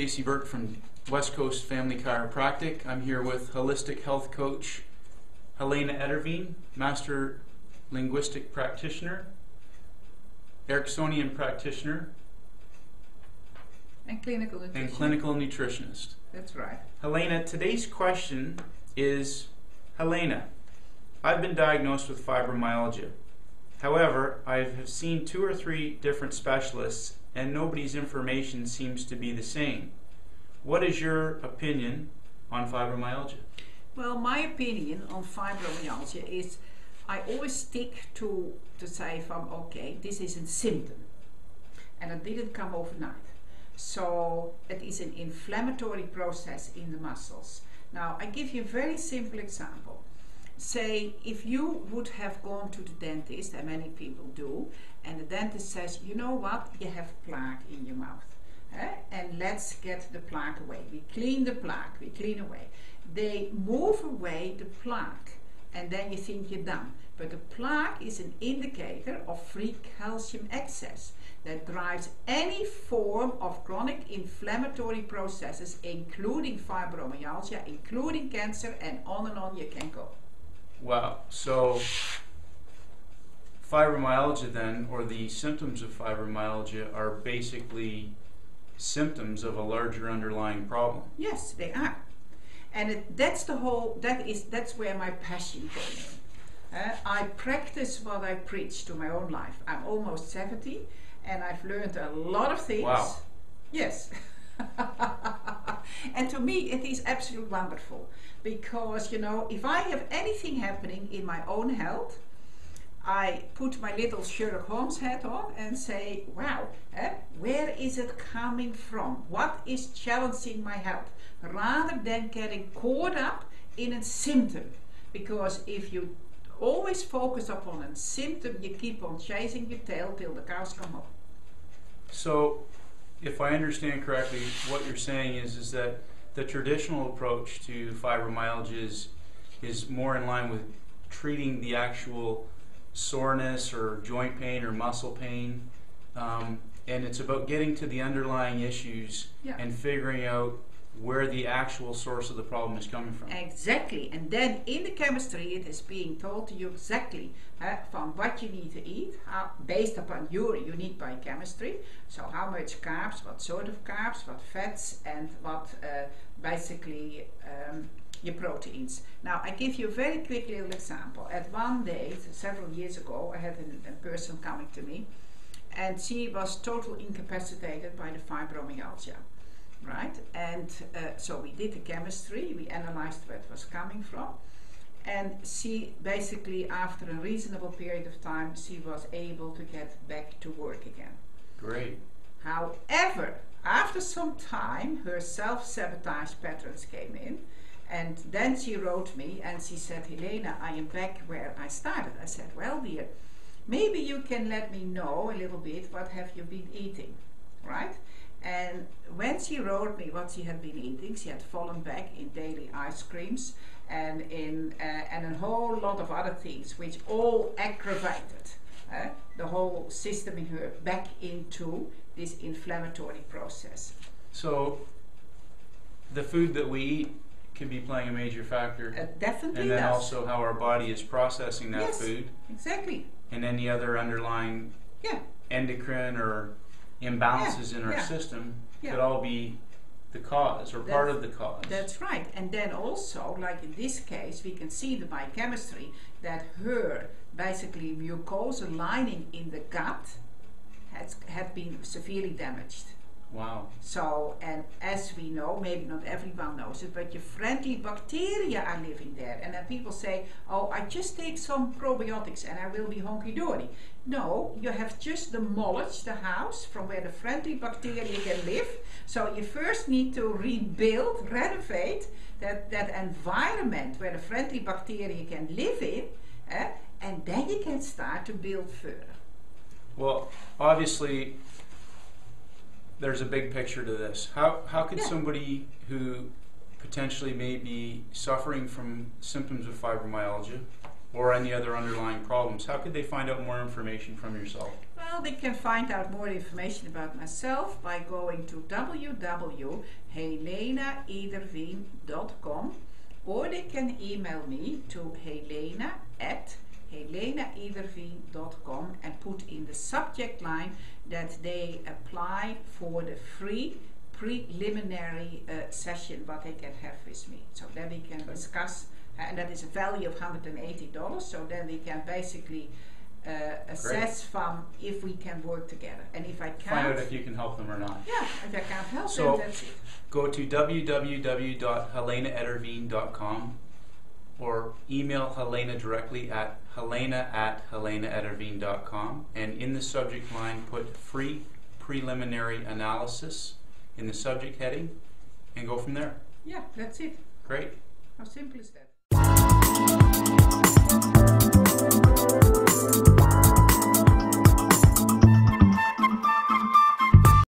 Stacy Burke from West Coast Family Chiropractic. I'm here with holistic health coach Helena Ederveen, master linguistic practitioner, Ericksonian practitioner, and clinical nutritionist. That's right. Helena, today's question is, Helena, I've been diagnosed with fibromyalgia. However, I have seen 2 or 3 different specialists and nobody's information seems to be the same. What is your opinion on fibromyalgia? Well, my opinion on fibromyalgia is I always stick to say from, okay, this is a symptom and it didn't come overnight. So it is an inflammatory process in the muscles. Now, I give you a very simple example. Say, if you would have gone to the dentist, and many people do, and the dentist says, you know what, you have plaque in your mouth. And let's get the plaque away. We clean the plaque, we clean away. They move away the plaque, and then you think you're done. But the plaque is an indicator of free calcium excess that drives any form of chronic inflammatory processes, including fibromyalgia, including cancer, and on you can go. Wow. So fibromyalgia then, or the symptoms of fibromyalgia, are basically symptoms of a larger underlying problem. Yes, they are. And that's where my passion came in. I practice what I preach to my own life. I'm almost 70 and I've learned a lot of things. Wow. Yes. And to me it is absolutely wonderful because, you know, if I have anything happening in my own health, I put my little Sherlock Holmes hat on and say, wow, where is it coming from? What is challenging my health? Rather than getting caught up in a symptom. Because if you always focus upon a symptom, you keep on chasing your tail till the cows come home. So, if I understand correctly, what you're saying is that the traditional approach to fibromyalgia is more in line with treating the actual soreness or joint pain or muscle pain, and it's about getting to the underlying issues and figuring out where the actual source of the problem is coming from. Exactly, and then in the chemistry it is being told to you exactly from what you need to eat, based upon your unique biochemistry, so how much carbs, what sort of carbs, what fats, and what basically your proteins. Now I give you a very quick little example. At one day, several years ago, I had a person coming to me and she was totally incapacitated by the fibromyalgia. Right, and so we did the chemistry, we analyzed where it was coming from, and she basically, after a reasonable period of time, she was able to get back to work again. Great. However, after some time, her self-sabotage patterns came in, and then she wrote me and she said, Helena, I am back where I started. I said, well dear, maybe you can let me know a little bit, what have you been eating, right? And when she wrote me what she had been eating, she had fallen back in daily ice creams and a whole lot of other things, which all aggravated the whole system in her back into this inflammatory process. So the food that we eat can be playing a major factor. Definitely. And then also how our body is processing that food. Exactly. And any other underlying endocrine or imbalances in our system could all be the cause or part of the cause. That's right. And then also, like in this case, we can see the biochemistry that her basically mucosal lining in the gut had been severely damaged. Wow. So, and as we know, maybe not everyone knows it, but your friendly bacteria are living there. And then people say, oh, I just take some probiotics and I will be honky-dory. No, you have just demolished the house from where the friendly bacteria can live. So you first need to rebuild, renovate that environment where the friendly bacteria can live in, and then you can start to build further. Well, obviously, there's a big picture to this. How could somebody who potentially may be suffering from symptoms of fibromyalgia or any other underlying problems, how could they find out more information from yourself? Well, they can find out more information about myself by going to www.helenaederveen.com, or they can email me to helena@helenaederveen.com and put in the subject line that they apply for the free preliminary session what they can have with me. So then we can discuss, and that is a value of $180. So then we can basically assess from if we can work together, and if I can't, Find out if you can help them or not. Yeah, if I can't help So them, that's it. go to www.helenaederveen.com or email Helena directly at helena@helenaederveen.com, and in the subject line put free preliminary analysis in the subject heading and go from there. Yeah, that's it. Great. How simple is that?